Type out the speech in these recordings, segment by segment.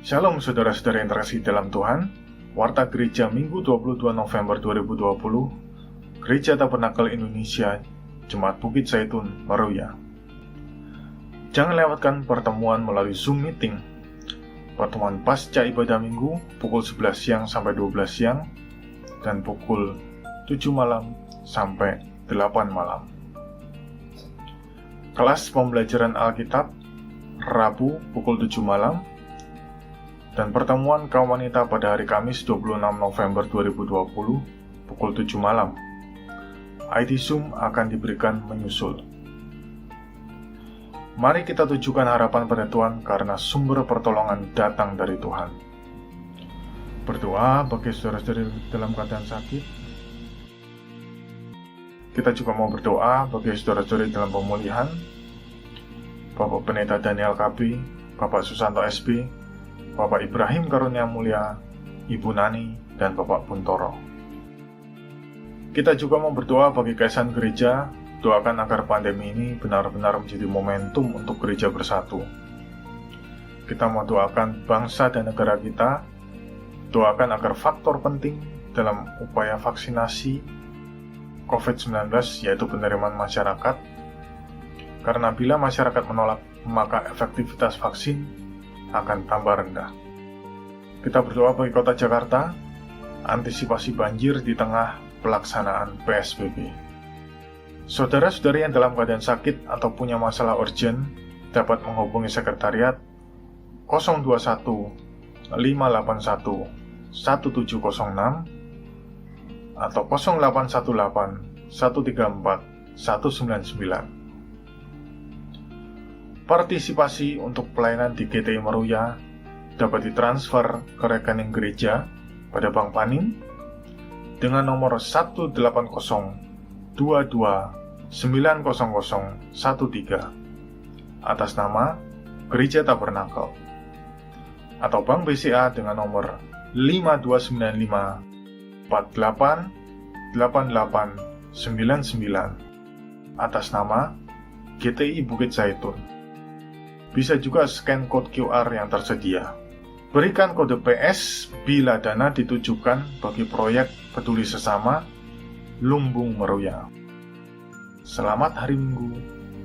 Shalom saudara-saudara yang terkasih dalam Tuhan. Warta Gereja Minggu 22 November 2020, Gereja Tabernakel Indonesia, Jemaat Bukit Zaitun, Meruya. Jangan lewatkan pertemuan melalui Zoom Meeting. Pertemuan pasca ibadah Minggu pukul 11 siang sampai 12 siang dan pukul 7 malam sampai 8 malam. Kelas pembelajaran Alkitab Rabu pukul 7 malam dan pertemuan kaum wanita pada hari Kamis 26 November 2020 pukul 7 malam. ID Zoom akan diberikan menyusul. Mari kita tujukan harapan pada Tuhan karena sumber pertolongan datang dari Tuhan. Berdoa bagi saudara-saudari dalam keadaan sakit. Kita juga mau berdoa bagi saudara-saudari dalam pemulihan. Bapak Pendeta Daniel KB, Bapak Susanto SB, Bapak Ibrahim Karunia Mulia, Ibu Nani, dan Bapak Buntoro. Kita juga mau berdoa bagi Kaisaan Gereja. Doakan agar pandemi ini benar-benar menjadi momentum untuk gereja bersatu. Kita mau doakan bangsa dan negara kita. Doakan agar faktor penting dalam upaya vaksinasi COVID-19 yaitu penerimaan masyarakat. Karena bila masyarakat menolak, maka efektivitas vaksin akan tambah rendah. Kita berdoa bagi Kota Jakarta, antisipasi banjir di tengah pelaksanaan PSBB. Saudara-saudari yang dalam keadaan sakit atau punya masalah urgent dapat menghubungi sekretariat 021 581 1706 atau 0818 134 199. Partisipasi untuk pelayanan di GTI Meruya dapat ditransfer ke rekening gereja pada Bank Panin dengan nomor 180290013 atas nama Gereja Tabernakel, atau Bank BCA dengan nomor 5295488899 atas nama GTI Bukit Zaitun. Bisa juga scan kode QR yang tersedia. Berikan kode PS bila dana ditujukan bagi proyek peduli sesama Lumbung Meruya. Selamat hari Minggu,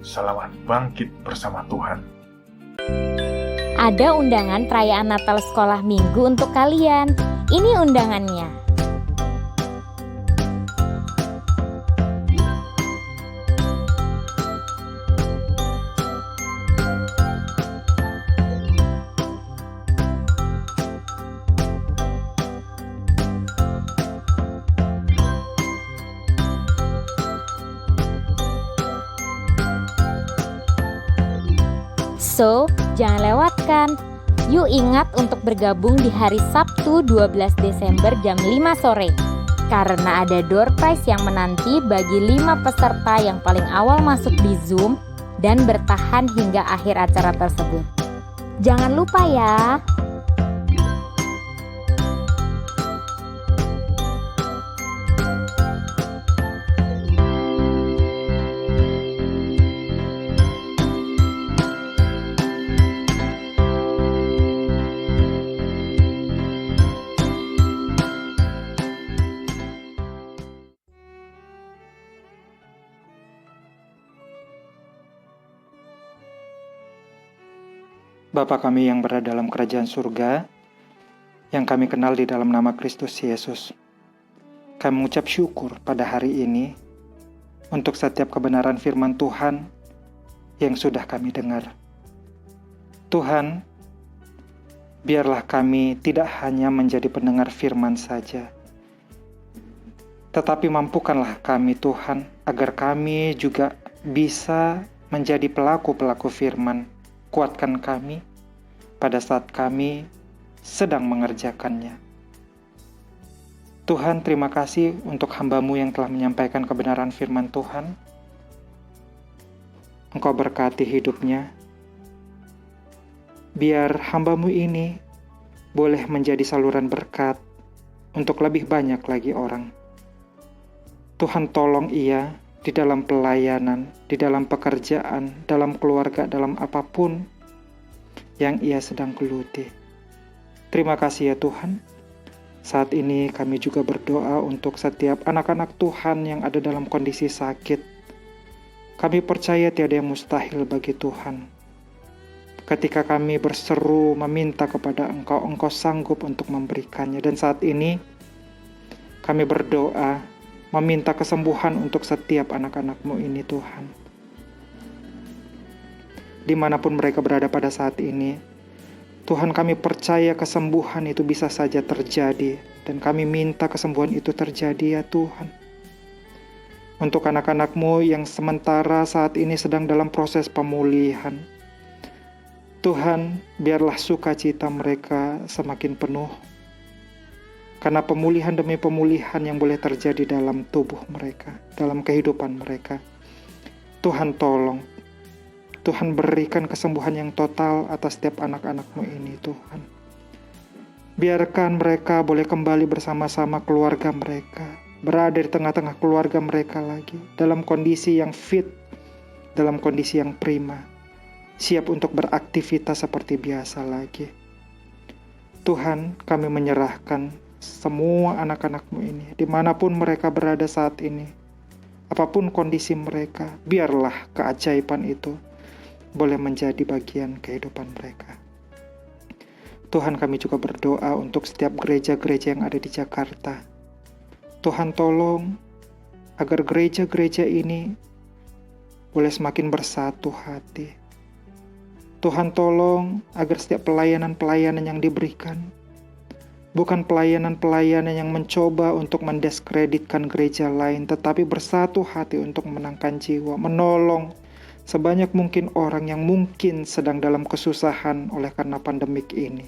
selamat bangkit bersama Tuhan. Ada undangan perayaan Natal sekolah minggu untuk kalian. Ini undangannya. So, jangan lewatkan. Yuk ingat untuk bergabung di hari Sabtu 12 Desember jam 5 sore. Karena ada door prize yang menanti bagi 5 peserta yang paling awal masuk di Zoom dan bertahan hingga akhir acara tersebut. Jangan lupa ya. Bapa kami yang berada dalam kerajaan surga, yang kami kenal di dalam nama Kristus Yesus, kami mengucap syukur pada hari ini untuk setiap kebenaran firman Tuhan yang sudah kami dengar. Tuhan, biarlah kami tidak hanya menjadi pendengar firman saja, tetapi mampukanlah kami Tuhan, agar kami juga bisa menjadi pelaku-pelaku firman. Kuatkan kami pada saat kami sedang mengerjakannya. Tuhan, terima kasih untuk hamba-Mu yang telah menyampaikan kebenaran firman Tuhan. Engkau berkati hidupnya. Biar hamba-Mu ini boleh menjadi saluran berkat untuk lebih banyak lagi orang. Tuhan, tolong ia di dalam pelayanan, di dalam pekerjaan, dalam keluarga, dalam apapun yang ia sedang geluti. Terima kasih ya Tuhan. Saat ini kami juga berdoa untuk setiap anak-anak Tuhan yang ada dalam kondisi sakit. Kami percaya tiada yang mustahil bagi Tuhan. Ketika kami berseru meminta kepada Engkau, Engkau sanggup untuk memberikannya. Dan saat ini kami berdoa meminta kesembuhan untuk setiap anak-anak-Mu ini Tuhan. Dimanapun mereka berada pada saat ini, Tuhan, kami percaya kesembuhan itu bisa saja terjadi. Dan kami minta kesembuhan itu terjadi ya Tuhan. Untuk anak-anak-Mu yang sementara saat ini sedang dalam proses pemulihan, Tuhan, biarlah sukacita mereka semakin penuh. Karena pemulihan demi pemulihan yang boleh terjadi dalam tubuh mereka, dalam kehidupan mereka. Tuhan tolong. Tuhan berikan kesembuhan yang total atas setiap anak-anak-Mu ini Tuhan. Biarkan mereka boleh kembali bersama-sama keluarga mereka. Berada di tengah-tengah keluarga mereka lagi. Dalam kondisi yang fit. Dalam kondisi yang prima. Siap untuk beraktivitas seperti biasa lagi. Tuhan, kami menyerahkan semua anak-anak-Mu ini, dimanapun mereka berada saat ini, apapun kondisi mereka, biarlah keajaiban itu boleh menjadi bagian kehidupan mereka. Tuhan, kami juga berdoa untuk setiap gereja-gereja yang ada di Jakarta. Tuhan, tolong agar gereja-gereja ini boleh semakin bersatu hati. Tuhan, tolong agar setiap pelayanan-pelayanan yang diberikan bukan pelayanan-pelayanan yang mencoba untuk mendiskreditkan gereja lain, tetapi bersatu hati untuk memenangkan jiwa, menolong sebanyak mungkin orang yang mungkin sedang dalam kesusahan oleh karena pandemik ini.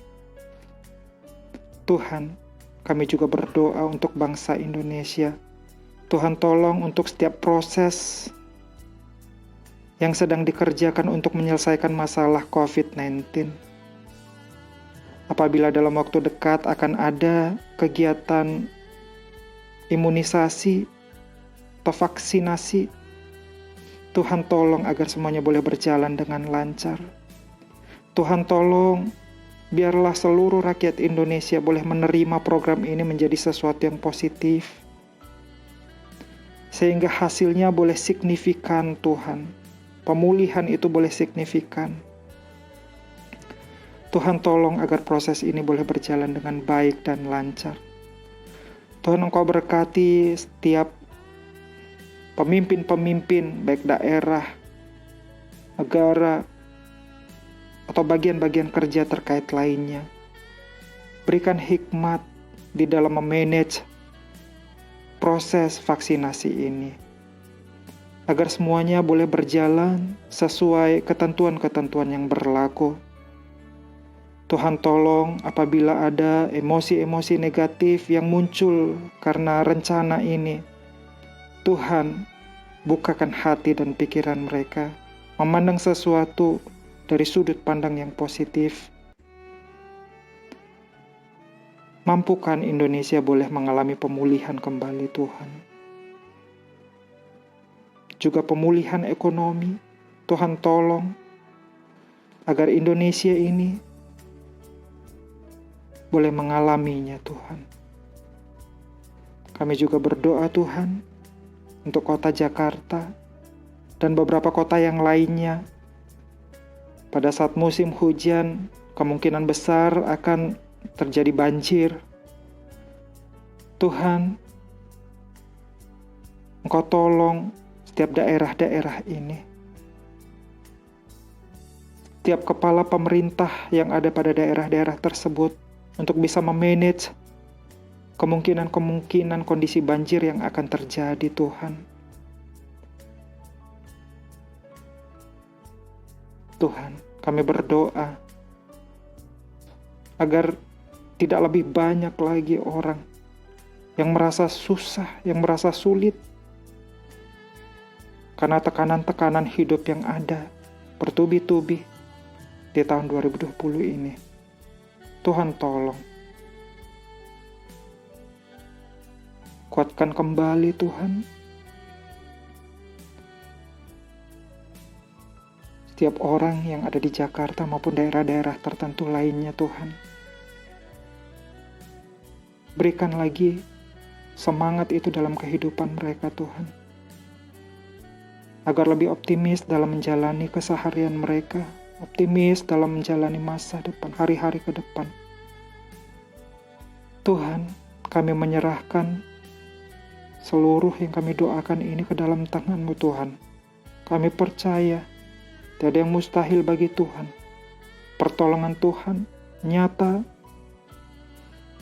Tuhan, kami juga berdoa untuk bangsa Indonesia. Tuhan, tolong untuk setiap proses yang sedang dikerjakan untuk menyelesaikan masalah COVID-19. Apabila dalam waktu dekat akan ada kegiatan imunisasi atau vaksinasi, Tuhan tolong agar semuanya boleh berjalan dengan lancar. Tuhan tolong, biarlah seluruh rakyat Indonesia boleh menerima program ini menjadi sesuatu yang positif. Sehingga hasilnya boleh signifikan Tuhan. Pemulihan itu boleh signifikan. Tuhan tolong agar proses ini boleh berjalan dengan baik dan lancar. Tuhan, Engkau berkati setiap pemimpin-pemimpin baik daerah, negara, atau bagian-bagian kerja terkait lainnya. Berikan hikmat di dalam memanage proses vaksinasi ini. Agar semuanya boleh berjalan sesuai ketentuan-ketentuan yang berlaku. Tuhan tolong apabila ada emosi-emosi negatif yang muncul karena rencana ini. Tuhan, bukakan hati dan pikiran mereka, memandang sesuatu dari sudut pandang yang positif. Mampukan Indonesia boleh mengalami pemulihan kembali Tuhan. Juga pemulihan ekonomi, Tuhan tolong agar Indonesia ini boleh mengalaminya Tuhan. Kami juga berdoa Tuhan untuk kota Jakarta dan beberapa kota yang lainnya. Pada saat musim hujan, kemungkinan besar akan terjadi banjir. Tuhan, Engkau tolong setiap daerah-daerah ini. Setiap kepala pemerintah yang ada pada daerah-daerah tersebut untuk bisa memanage kemungkinan-kemungkinan kondisi banjir yang akan terjadi Tuhan. Tuhan, kami berdoa agar tidak lebih banyak lagi orang yang merasa susah, yang merasa sulit karena tekanan-tekanan hidup yang ada bertubi-tubi di tahun 2020 ini. Tuhan tolong. Kuatkan kembali Tuhan. Setiap orang yang ada di Jakarta maupun daerah-daerah tertentu lainnya Tuhan. Berikan lagi semangat itu dalam kehidupan mereka Tuhan, agar lebih optimis dalam menjalani keseharian mereka, optimis dalam menjalani masa depan, hari-hari ke depan. Tuhan, kami menyerahkan seluruh yang kami doakan ini ke dalam tangan-Mu Tuhan. Kami percaya tiada yang mustahil bagi Tuhan. Pertolongan Tuhan nyata.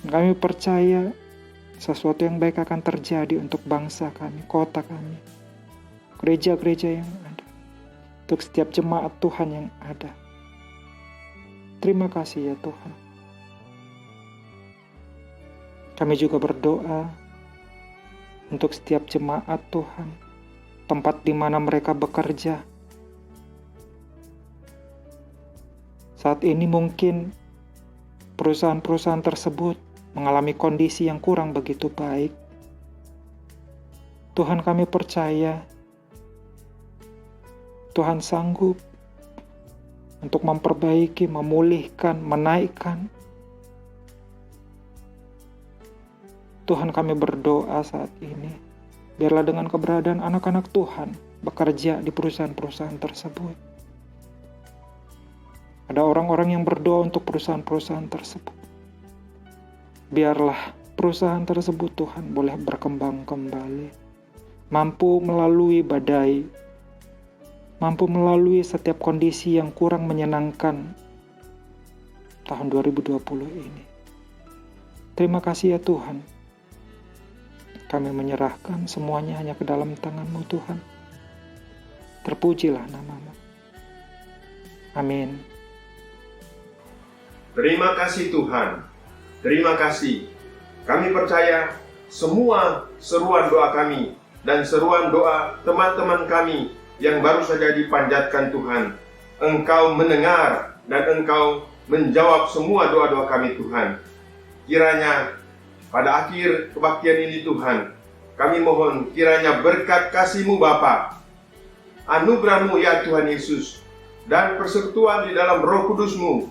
Kami percaya sesuatu yang baik akan terjadi untuk bangsa kami, kota kami, gereja-gereja yang ada, untuk setiap jemaat Tuhan yang ada. Terima kasih ya Tuhan. Kami juga berdoa untuk setiap jemaat Tuhan, tempat di mana mereka bekerja. Saat ini mungkin perusahaan-perusahaan tersebut mengalami kondisi yang kurang begitu baik. Tuhan, kami percaya Tuhan sanggup untuk memperbaiki, memulihkan, menaikkan. Tuhan, kami berdoa saat ini, biarlah dengan keberadaan anak-anak Tuhan bekerja di perusahaan-perusahaan tersebut. Ada orang-orang yang berdoa untuk perusahaan-perusahaan tersebut. Biarlah perusahaan tersebut Tuhan boleh berkembang kembali, mampu melalui badai, mampu melalui setiap kondisi yang kurang menyenangkan tahun 2020 ini. Terima kasih ya Tuhan. Kami menyerahkan semuanya hanya ke dalam tangan-Mu Tuhan. Terpujilah nama-Mu. Amin. Terima kasih Tuhan. Terima kasih. Kami percaya semua seruan doa kami dan seruan doa teman-teman kami yang baru saja dipanjatkan Tuhan, Engkau mendengar dan Engkau menjawab semua doa-doa kami Tuhan. Kiranya pada akhir kebaktian ini Tuhan, kami mohon kiranya berkat kasih-Mu Bapa, anugerah-Mu ya Tuhan Yesus, dan persekutuan di dalam Roh Kudus-Mu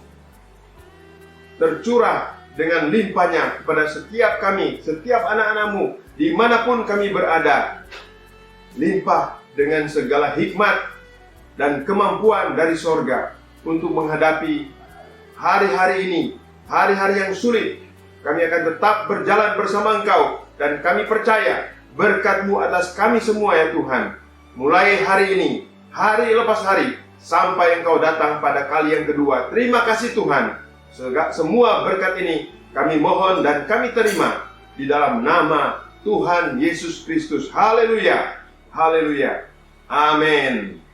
tercurah dengan limpahnya kepada setiap kami, setiap anak-anak-Mu, dimanapun kami berada. Limpah dengan segala hikmat dan kemampuan dari sorga untuk menghadapi hari-hari ini, hari-hari yang sulit. Kami akan tetap berjalan bersama Engkau, dan kami percaya berkat-Mu atas kami semua ya Tuhan. Mulai hari ini, hari lepas hari, sampai Engkau datang pada kali yang kedua. Terima kasih Tuhan. Semua berkat ini kami mohon dan kami terima di dalam nama Tuhan Yesus Kristus. Haleluya. Haleluya. Amin.